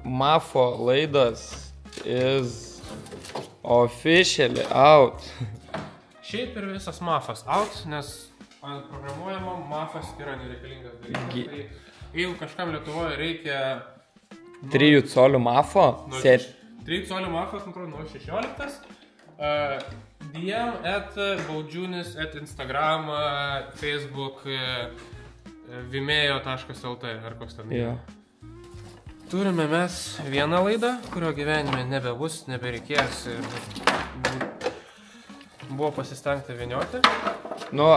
Mafo laidas is officially out. Šiaip ir visas Mafas out, nes programuojama Mafas yra nereikalingas dalykas. Tai jeigu kažkam Lietuvoje reikia 3 colių Mafo. 3 colių Mafas, man atrodo, 16. DM @baudžiūnis @Instagram, Facebook, vimeo.lt ar koks ten. Jo. Turime mes vieną laidą, kurio gyvenime nebebus, nebereikės ir buvo pasistengta vynioti. Nu,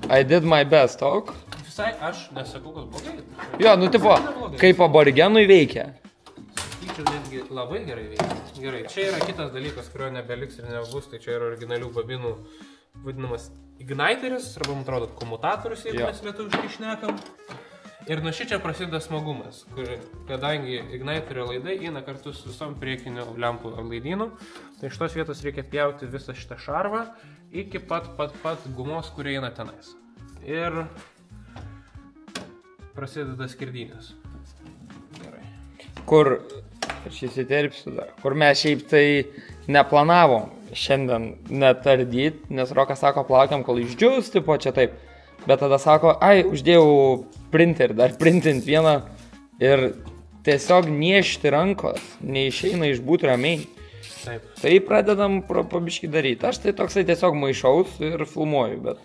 I did my best, ok? Visai aš nesakau, kad blogai. Jo, nu tipo, kaip aborigenui veikia. Sakyčiau, netgi labai gerai veikia. Gerai, čia yra kitas dalykas, kurio nebeliks ir nebus, tai čia yra originalių babinų vadinamas igniteris, arba man atrodo komutatorius, jeigu mes lietuviškai šnekam. Ir nuo šičia prasideda smagumas, kadangi igniterio laidai eina kartu su visom priekinių lempų laidynų, tai iš tos vietos reikia pjauti visą šitą šarvą iki pat gumos, kurie eina tenais. Ir prasideda skirdynės. Gerai. Kur, aš įsiterpsiu dar, kur mes šiaip tai neplanavom šiandien netardyti, nes Rokas sako, plaukiam, kol išdžius, tipo čia taip. Bet tada sako, uždėjau printerį, dar printint vieną ir tiesiog niešti rankos, neišeina išbūti ramiai. Taip. Tai pradedam pabiškį daryti. Aš tai toksai tiesiog maišaus ir filmuoju, bet...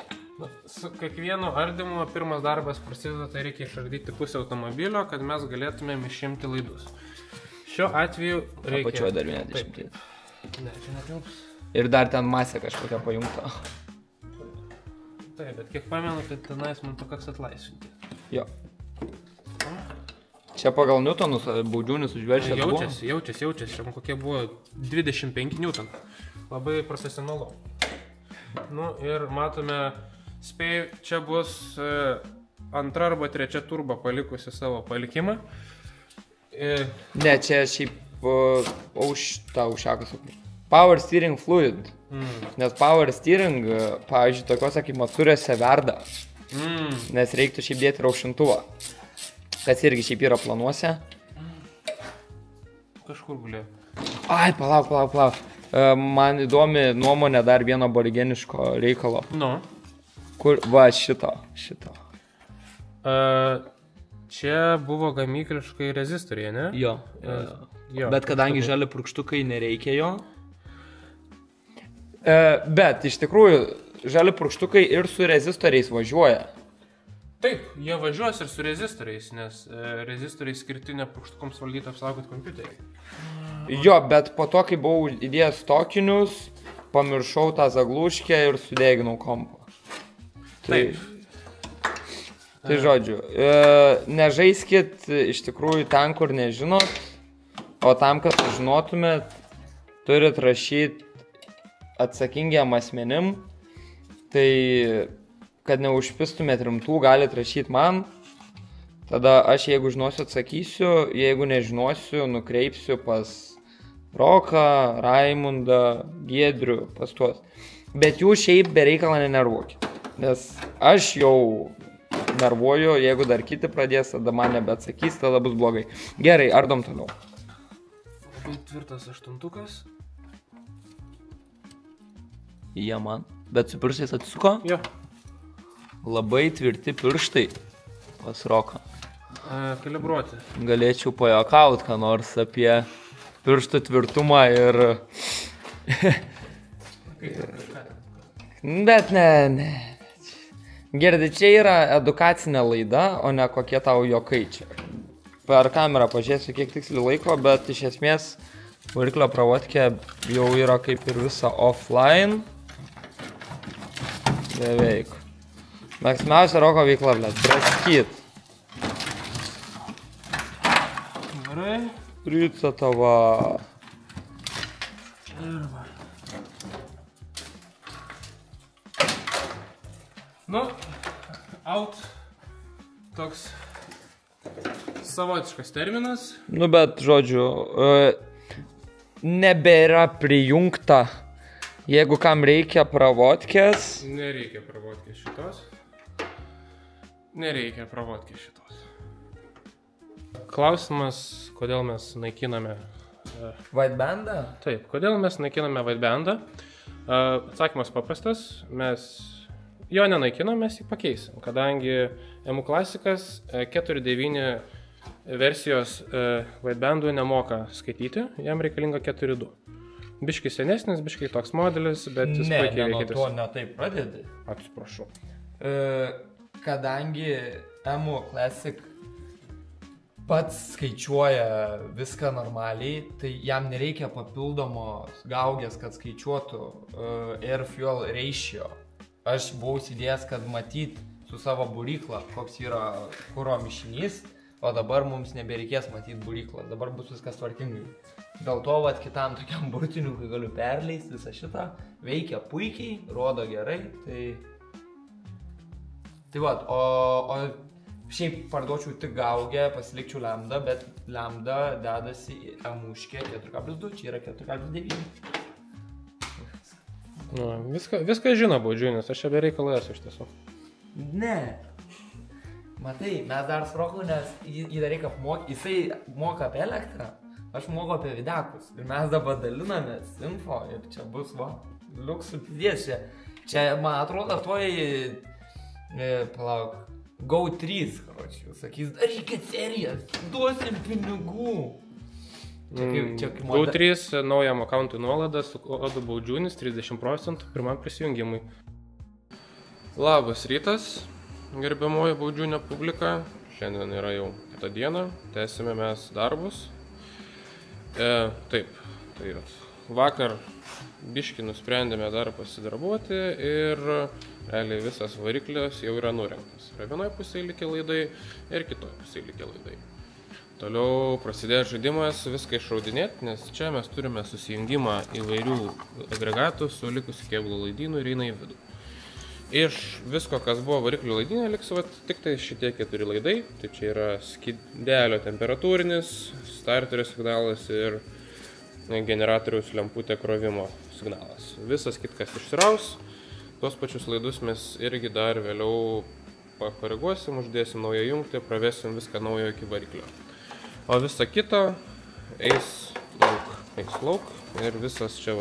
Su kiekvienu ardymu pirmas darbas prasideda, tai reikia išardyti pusę automobilio, kad mes galėtumėm išimti laidus. Šiuo atveju reikia... Apačioje dar vieną dešimtį. Ne, čia netilps. Ir dar ten masė kažkokia pajungta. Taip, bet kiek pamenu, tai tenais man pakaks atlaisvinti. Jo. Čia pagal Newtonus baudžiūnis užveršė. Jaučiasi. Čia kokie buvo 25 Newton. Labai profesionalu. Nu ir matome, spėjau, čia bus antra arba trečia turba palikusi savo palikimą. Ne, čia šiaip užšakas. Power steering fluid. Nes power steering, pavyzdžiui, tokiuose kaip Matsuriuose verda. Nes reiktų šiaip dėti raušintuvą. Kas irgi šiaip yra planuose. Kažkur gulė. Ai, palauk. Man įdomi nuomonė dar vieno aborigeniško reikalo. Nu. Kur, va, šito. Čia buvo gamykliškai rezistoriai, ne? Jo. Bet kadangi žali purkštukai nereikia jo. Bet iš tikrųjų žali purkštukai ir su rezistoriais važiuoja. Taip, jie važiuos ir su rezistoriais, nes rezistoriai skirti ne purkštukams valdyti apsaugoti kompiuterį. Jo, bet po to, kai buvau įdėjęs tokinius, pamiršau tą zagluškę ir sudeginau kompą. Taip. Tai žodžiu, nežaiskit iš tikrųjų ten, kur nežinot, o tam, kad žinotumėt, turit rašyti atsakingiam asmenim, tai kad neužpistumėt rimtų, galit rašyti man, tada aš jeigu žinosiu atsakysiu, jeigu nežinosiu, nukreipsiu pas Roką, Raimundą, Giedrių, pas tuos. Bet jūs šiaip be reikalą nenervuokit, nes aš jau nervuoju, jeigu dar kiti pradės, tada man nebeatsakys, tada bus blogai. Gerai, ardom toliau. Labai tvirtas aštuntukas. Jie man. Bet su pirštais atsisuko? Jo. Labai tvirti pirštai pas Roką. Kalibruoti. Galėčiau pajuokaut, ką nors apie pirštų tvirtumą ir... Bet ne. Girdi, čia yra edukacinė laida, o ne kokie tau juokai čia. Per kamerą pažiūrėsiu, kiek tiksliai laiko, bet iš esmės variklio pravotkė jau yra kaip ir visa offline. Beveik. Mėgstamiausia Roko veikla, blėt, draskyt. Gerai. Ryca tava. Nu, out toks savotiškas terminas. Nu, bet, žodžiu, nebėra prijungta. Jeigu kam reikia pravotkės. Nereikia pravotkės šitos. Klausimas, kodėl mes naikiname... Whitebandą? Taip, kodėl mes naikiname whitebandą? Atsakymas paprastas, mes jo nenaikinam, mes jį pakeisim, kadangi EMU klasikas 4.9 versijos whitebandų nemoka skaityti, jam reikalinga 4.2. Biškai senesnis, biškai toks modelis, bet jis puikiai veikia. Ne, nuo to netaip pradedi. Atsiprašau. Kadangi EMU Classic pats skaičiuoja viską normaliai, tai jam nereikia papildomos gaugės, kad skaičiuotų air fuel ratio. Aš buvau įsidėjęs, kad matyt su savo būryklą, koks yra kuro mišinys, o dabar mums nebereikės matyti būryklą, dabar bus viskas tvarkingai. Dėl to, kitam tokiam burtininkui galiu perleisti visą šitą, veikia puikiai, rodo gerai, tai o šiaip parduočiau tik gaugę, pasilikčiau lambda, bet lambda dedasi į emuškę 4.2, čia yra 4.9. Viską žino baudžiūnis, aš čia bereikalai esu iš tiesų. Ne. Matai, mes dar sproklų, nes jį dar reikia apmokyti, jisai moka apie elektrą, aš moku apie vidakus. Ir mes dabar dalinamės info ir čia bus, liuksų pidės čia. Čia, man atrodo, palauk, Go 3, karočiui, sakys, darykit serijas, duosim pinigų. Go 3 naujam akauntui nuolaidą su kodu baudžiūnis 30% pirmam prisijungimui. Labas rytas, gerbiamoji baudžiūnė publika. Šiandien yra jau kita diena, tęsime mes darbus. Taip, tai vakar biškį nusprendėme dar pasidarbuoti ir realiai visas variklis jau yra nurengtas. Yra vienoje pusėje likę laidai ir kitoje pusėje likę laidai. Toliau prasidėjo žaidimas viską išraudinėti, nes čia mes turime susijungimą įvairių agregatų su likusiu kėbulų laidynu ir eina į vidų. Iš visko, kas buvo variklio laidynė, liks tik tai šitie 4 laidai. Tai čia yra skidelio temperatūrinis, starterio signalas ir generatoriaus lemputė krovimo signalas. Visas kitkas išsiraus. Tuos pačius laidus mes irgi dar vėliau pakoreguosim, uždėsim naują jungtį, pravesim viską naujo iki variklio. O visa kita eis lauk ir visas čia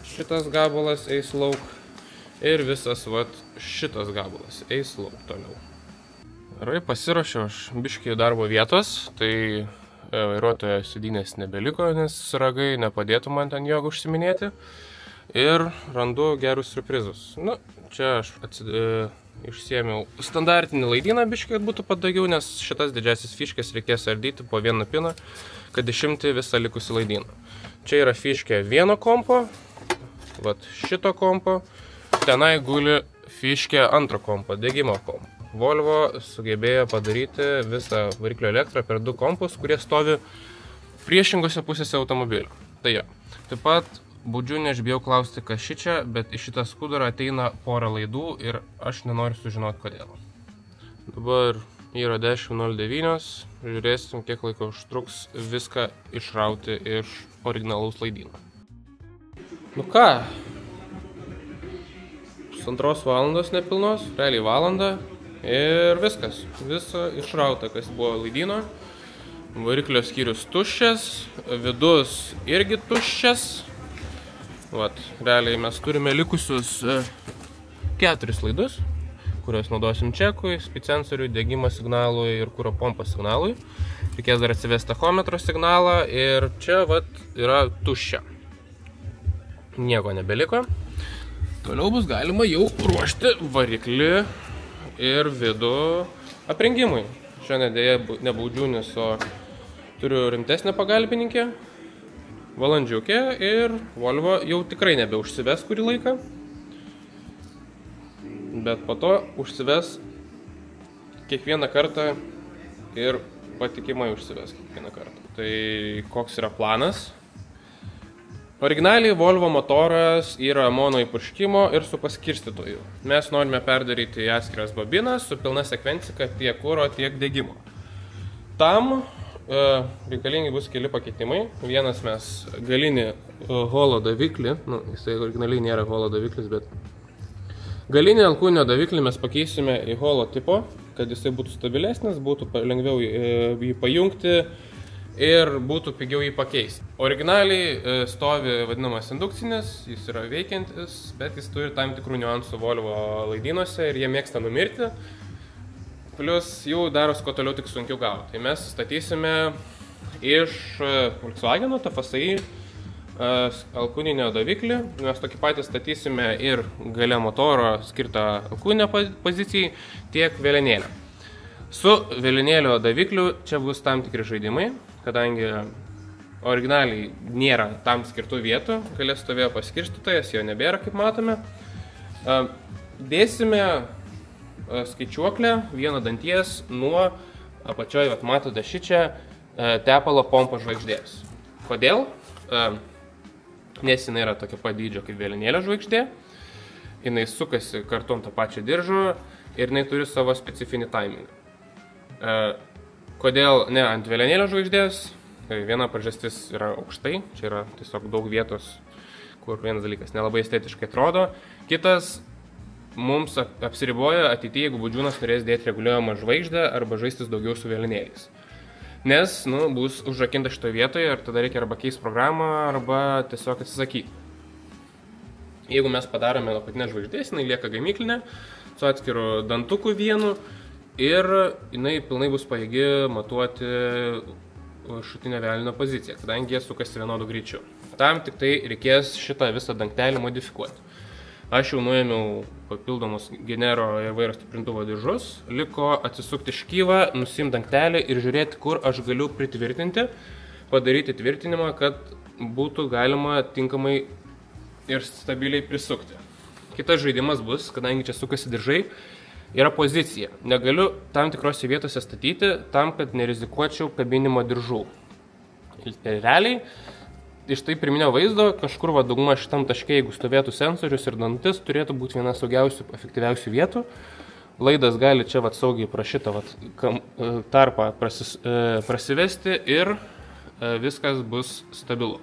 šitas gabalas eis lauk ir visas šitas gabalas eis lauk toliau. Gerai, pasiruošiau aš biškį darbo vietos, tai vairuotojo sėdynės nebeliko, nes ragai nepadėtų man ten jog užsiminėti. Ir randu gerus surprizus. Čia aš išsiėmiau standartinį laidyną biškį, kad būtų patogiau, nes šitas didžiasis fiškės reikės ardyti po vieną piną, kad išimti visą likusį laidyną. Čia yra fiškė vieno kompo, šito kompo, tenai guli fiškė antro kompo, degimo kompo. Volvo sugebėjo padaryti visą variklio elektrą per 2 kompus, kurie stovi priešingose pusėse automobilio. Tai jo. Taip pat baudžiūnė, aš bijau klausti, kas šičia, bet iš šitą skudurą ateina porą laidų ir aš nenoriu sužinoti kodėl. Dabar yra 10.09, žiūrėsim, kiek laiko užtruks viską išrauti iš originalaus laidyno. Ką? 2 valandos nepilnos, realiai valandą ir viskas. Visa išrauta, kas buvo laidyno. Variklio skyrius tuščias, vidus irgi tuščias. Realiai mes turime likusius 4 laidus, kuriuos naudosim čekui, spicensoriui, degimo signalui ir kuro pompos signalui. Reikės dar atsivesti tachometro signalą ir čia yra tuščia. Nieko nebeliko. Toliau bus galima jau ruošti variklį ir vidų aprengimui. Šiandien dėja nebaudžiūnis, o turiu rimtesnę pagalbininkę. Valandžiukė ir Volvo jau tikrai nebeužsives kurį laiką, bet po to užsives kiekvieną kartą ir patikimai užsives kiekvieną kartą. Tai koks yra planas? Originaliai Volvo motoras yra mono įpurškimo ir su paskirstytoju. Mes norime perdaryti į atskiras bobinas su pilna sekvencija tiek kuro, tiek degimo. Tam reikalingi bus keli pakeitimai. Vienas mes galinį holo daviklį, jisai originaliai nėra holo daviklis, bet galinį alkūnio daviklį mes pakeisime į holo tipo, kad jisai būtų stabilesnis, būtų lengviau jį pajungti ir būtų pigiau jį pakeisti. Originaliai stovi vadinamas indukcinis, jis yra veikiantis, bet jis turi tam tikrų niuansų Volvo laidynuose ir jie mėgsta numirti. Plus jų daros kuo toliau tik sunkiau gauti. Tai mes statysime iš Volkswageno TFSI alkūninio daviklį. Mes tokį patį statysime ir gale motoro skirtą alkūninę pozicijai, tiek vėlenėlę. Su vėlenėlio davikliu čia bus tam tikri žaidimai, kadangi originaliai nėra tam skirtų vietų, galės stovėjo paskirstytojas, jo nebėra, kaip matome. Dėsime skaičiuoklę vieno danties nuo apačioje, matote šičia, tepalo pompo žvaigždės. Kodėl? Nes jinai yra tokia pat dydžio kaip vėlenėlio žvaigždė, jinai sukasi kartu ant to pačio diržo ir jinai turi savo specifinį timingą. Kodėl ne ant vėlenėlio žvaigždės? Viena priežastis yra aukštai, čia yra tiesiog daug vietos, kur vienas dalykas nelabai estetiškai atrodo. Kitas, mums apsiriboja ateityje, jeigu budžiūnas norės dėti reguliuojamą žvaigždę arba žaistis daugiau su vėlenėliais. Nes, bus užrakinta šitoje vietoje ir tada reikia arba keisti programą, arba tiesiog atsisakyti. Jeigu mes padarome nuo patinės žvaigždės, jinai lieka gamyklinė, su atskiru dantuku vienu ir jinai pilnai bus pajėgi matuoti šutinę vėlinio poziciją, kadangi jie sukasi vienodu greičiu. Tam tik tai reikės šitą visą dangtelį modifikuoti. Aš jau nuėmiau papildomus Genero įvairios stiprintuvo diržus, liko atsisukti škyvą, nusimti dangtelį ir žiūrėti, kur aš galiu pritvirtinti, padaryti tvirtinimą, kad būtų galima tinkamai ir stabiliai prisukti. Kitas žaidimas bus, kadangi čia sukasi diržai, yra pozicija. Negaliu tam tikrose vietose statyti, tam, kad nerizikuočiau kabinimo diržų. Realiai, iš tai pirminio vaizdo, kažkur dauguma šitam taške, jeigu stovėtų sensorius ir dantis, turėtų būti viena saugiausių, efektyviausių vietų. Laidas gali čia saugiai pro šitą tarpą prasivesti ir viskas bus stabilu.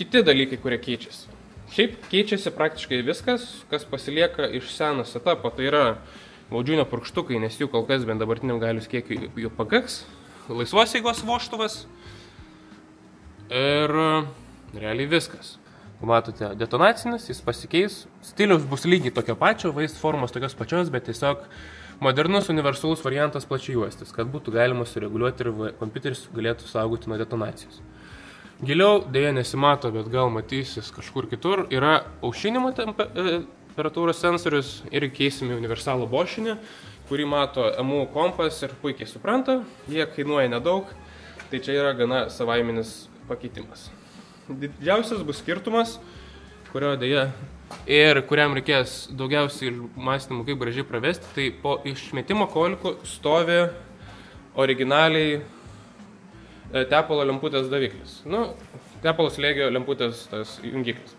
Kiti dalykai, kurie keičiasi. Šiaip keičiasi praktiškai viskas, kas pasilieka iš seno setupo, tai yra baudžiūnio purkštukai, nes jų kol kas bent dabartiniam galius kiekiu jų pakaks, laisvos eigos vožtuvas. Ir realiai viskas. Matote, detonacinis, jis pasikeis. Stilius bus lygiai tokio pačio, vaizd formos tokios pačios, bet tiesiog modernus universalus variantas plačiajuostis, kad būtų galima sureguliuoti ir kompiuteris galėtų saugoti nuo detonacijos. Giliau dėja nesimato, bet gal matysis kažkur kitur. Yra aušinimo temperatūros sensorius ir keisime universalų bošinį, kurį mato MU kompas ir puikiai supranta. Jie kainuoja nedaug, tai čia yra gana savaiminis pakeitimas. Didžiausias bus skirtumas, kurio dėja ir kuriam reikės daugiausiai mąstymų, kaip gražiai pravesti, tai po išmetimo kolikų stovi originaliai tepalo lemputės daviklis. Tepalo slėgio lemputės tas jungiklis.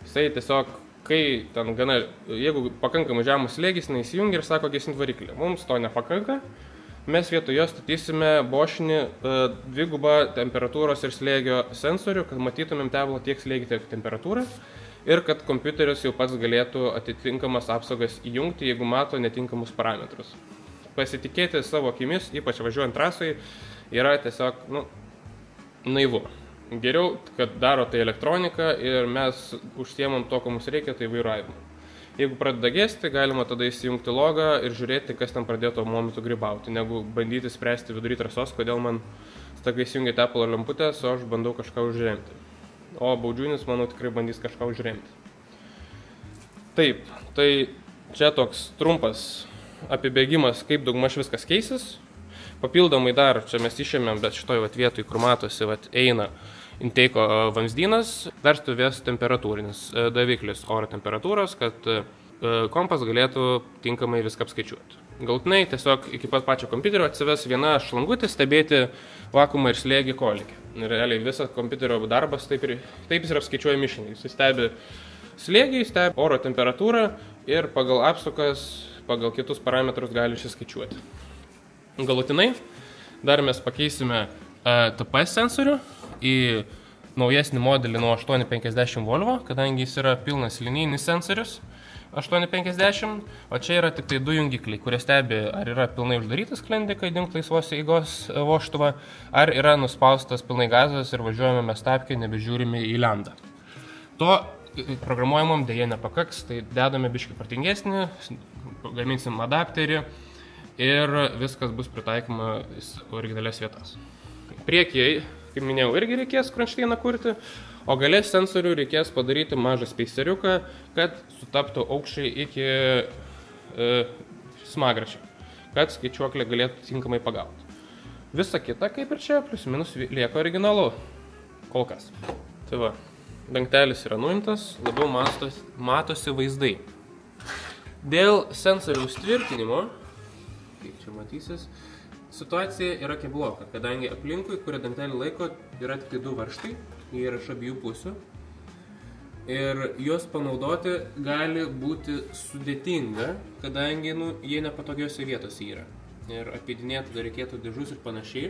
Jisai tiesiog, kai ten gana, jeigu pakankamai žemus slėgis, neįsijungia ir sako gesinti variklį. Mums to nepakanka. Mes vietoj jo statysime bošinį dvigubą temperatūros ir slėgio sensorių, kad matytumėm tepalo tiek slėgį, tiek temperatūrą ir kad kompiuteris jau pats galėtų atitinkamas apsaugas įjungti, jeigu mato netinkamus parametrus. Pasitikėti savo akimis, ypač važiuojant trasai, yra tiesiog naivu. Geriau, kad daro tai elektronika ir mes užsiemam to, ko mums reikia, tai vairavimą. Jeigu pradeda gesti, galima tada įsijungti logą ir žiūrėti, kas ten pradėtų momentu grybauti, negu bandyti spręsti vidury trasos, kodėl man staiga įsijungia tepalo lemputės, o aš bandau kažką užremti. O baudžiūnis, manau, tikrai bandys kažką užremti. Taip, tai čia toks trumpas apibėgimas, kaip daugmaž viskas keisis. Papildomai dar, čia mes išėmėm, bet šitoj vietoj, kur matosi, eina intake'o vamzdynas, dar stovės temperatūrinis daviklis oro temperatūros, kad kompas galėtų tinkamai viską apskaičiuoti. Galtinai tiesiog iki pat pačio kompiuterio atsives viena šlangutė stebėti vakuumą ir slėgį kolikį. Realiai visas kompiuterio darbas taip jis ir apskaičiuoja mišinį. Jis stebi slėgį, stebi oro temperatūrą ir pagal apsukas, pagal kitus parametrus gali išsiskaičiuoti. Galutinai dar mes pakeisime TPS sensorių į naujesnį modelį nuo 850 Volvo, kadangi jis yra pilnas linijinis sensorius. 850, o čia yra tik tai 2 jungikliai, kurie stebi, ar yra pilnai uždarytas sklendė, kai dink laisvos eigos vožtuvą, ar yra nuspaustas pilnai gazas ir važiuojame mes tapkį, nebežiūrime į lendą. To programuojamam dėje nepakaks, tai dedame biškį protingesnį, gaminsim adapterį ir viskas bus pritaikoma į originalias vietas. Priekiai, kaip minėjau, irgi reikės kronšteiną kurti, o galės sensorių reikės padaryti mažą speiseriuką, kad sutaptų aukščiai iki smagračio, kad skaičiuoklė galėtų tinkamai pagauti. Visa kita, kaip ir čia, plius minus lieka originalu, kol kas. Tai va, dangtelis yra nuimtas, labiau matosi vaizdai. Dėl sensoriaus tvirtinimo, kaip čia matysis, situacija yra kebloka, kadangi aplinkui, kurie dangtelį laiko, yra tik 2 varžtai, jie yra iš abiejų pusių. Ir juos panaudoti gali būti sudėtinga, kadangi jie nepatogiose vietose yra. Ir apėdinėti dar reikėtų diržus ir panašiai.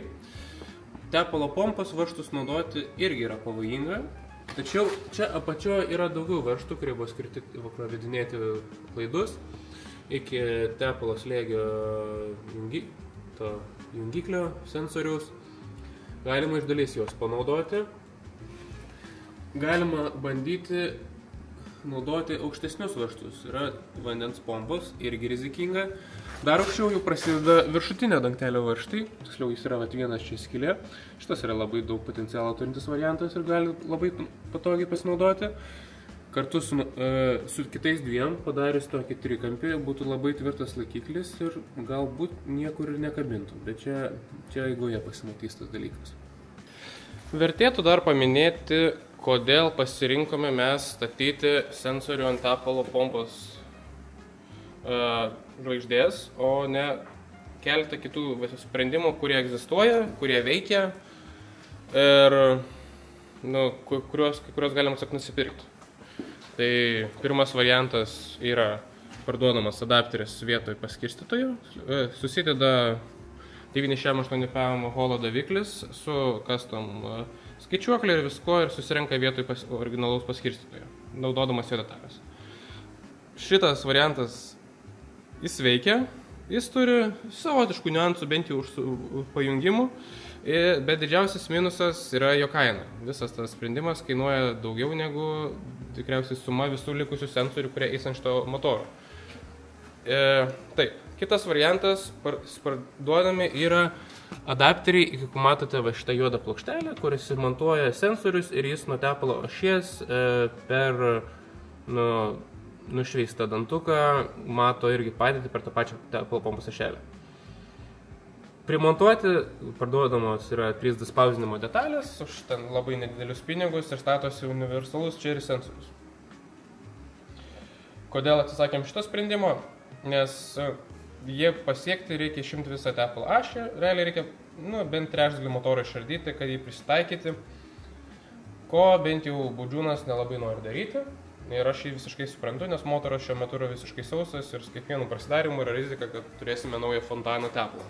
Tepalo pompos varžtus naudoti irgi yra pavojinga. Tačiau čia apačioje yra daugiau varžtų, kurie buvo skirti pravedinėti laidus iki tepalo slėgio jungiklio sensoriaus. Galima iš dalies juos panaudoti. Galima bandyti naudoti aukštesnius varžtus. Yra vandens pompos, irgi rizikinga. Dar aukščiau jau prasideda viršutinio dangtelio varžtai. Tiksliau, jis yra vienas čia skylė. Šitas yra labai daug potencialo turintis variantas ir gali labai patogiai pasinaudoti. Kartu su kitais 2 padarius tokį trikampį būtų labai tvirtas laikiklis ir galbūt niekur ir nekabintų. Bet čia eigoje pasimatys tas dalykas. Vertėtų dar paminėti, kodėl pasirinkome mes statyti sensorių ant tepalo pompos žvaigždės, o ne keletą kitų sprendimų, kurie egzistuoja, kurie veikia ir kuriuos galima tiesiog nusipirkti. Tai pirmas variantas yra parduodamas adapteris vietoj paskirstytojų, susideda 968 pm holo daviklis su custom skaičiuoklė ir visko ir susirenka vietoj originalaus paskirstytojo, naudodamas jo detalės. Šitas variantas, jis veikia, jis turi savotiškų niuansų, bent jau pajungimų, bet didžiausias minusas yra jo kaina. Visas tas sprendimas kainuoja daugiau negu tikriausiai suma visų likusių sensorių, kurie eis ant šito motoro. Taip, kitas variantas, parduodami yra adapteriai, kaip matote va šitą juodą plokštelę, kuris montuoja sensorius ir jis nuo tepalo ašies per nušveistą dantuką mato irgi padėtį per tą pačią tepalo pompos ašelę. Primontuoti parduodamos yra 3D spausdinimo detalės už ten labai nedidelius pinigus ir statosi universalus cherry sensorius. Kodėl atsisakėm šito sprendimo? Nes jie pasiekti reikia išimti visą tepalo ašį, realiai reikia bent trečdalį motorą išardyti, kad jį prisitaikyti, ko bent jau Baudžiūnas nelabai nori daryti. Ir aš jį visiškai suprantu, nes motoras šiuo metu yra visiškai sausas ir su kiekvienu prasidarimu yra rizika, kad turėsime naują fontaną tepalą.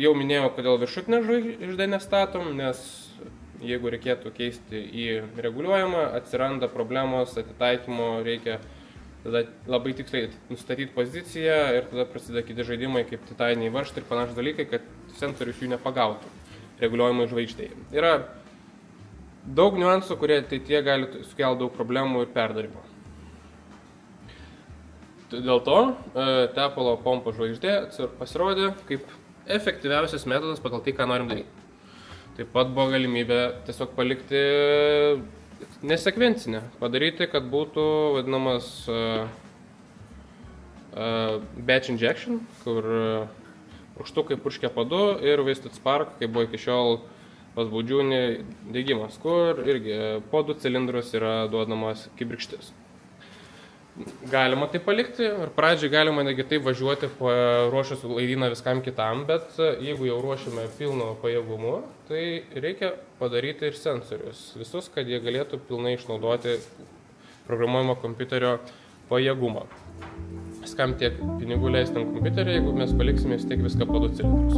Jau minėjau, kodėl viršutinę žvaigždę nestatom, nes jeigu reikėtų keisti į reguliuojamą, atsiranda problemos atitaikymo, reikia tada labai tiksliai nustatyti poziciją ir tada prasideda kiti žaidimai kaip titaniniai varžtai ir panašus dalykai, kad sensorius jų nepagautų reguliuojamai žvaigždėje. Yra daug niuansų, kurie ateityje gali sukelti daug problemų ir perdarimo. Dėl to tepalo pompo žvaigždė pasirodė kaip efektyviausias metodas pagal tai, ką norim daryti. Taip pat buvo galimybė tiesiog palikti nesekvencinę, padaryti, kad būtų vadinamas batch injection, kur purkštukai purškia padu ir wasted spark, kaip buvo iki šiol pas Baudžiūnį dėgymas, kur irgi po 2 cilindrus yra duodamas kibirkštis. Galima tai palikti ir pradžiai galima negi taip važiuoti ruošus laivyną viskam kitam, bet jeigu jau ruošiame pilno pajėgumu, tai reikia padaryti ir sensorius visus, kad jie galėtų pilnai išnaudoti programuojamo kompiuterio pajėgumą. Skam tiek pinigų leistam kompiuterį, jeigu mes paliksime vis tiek viską po 2 cilindrus.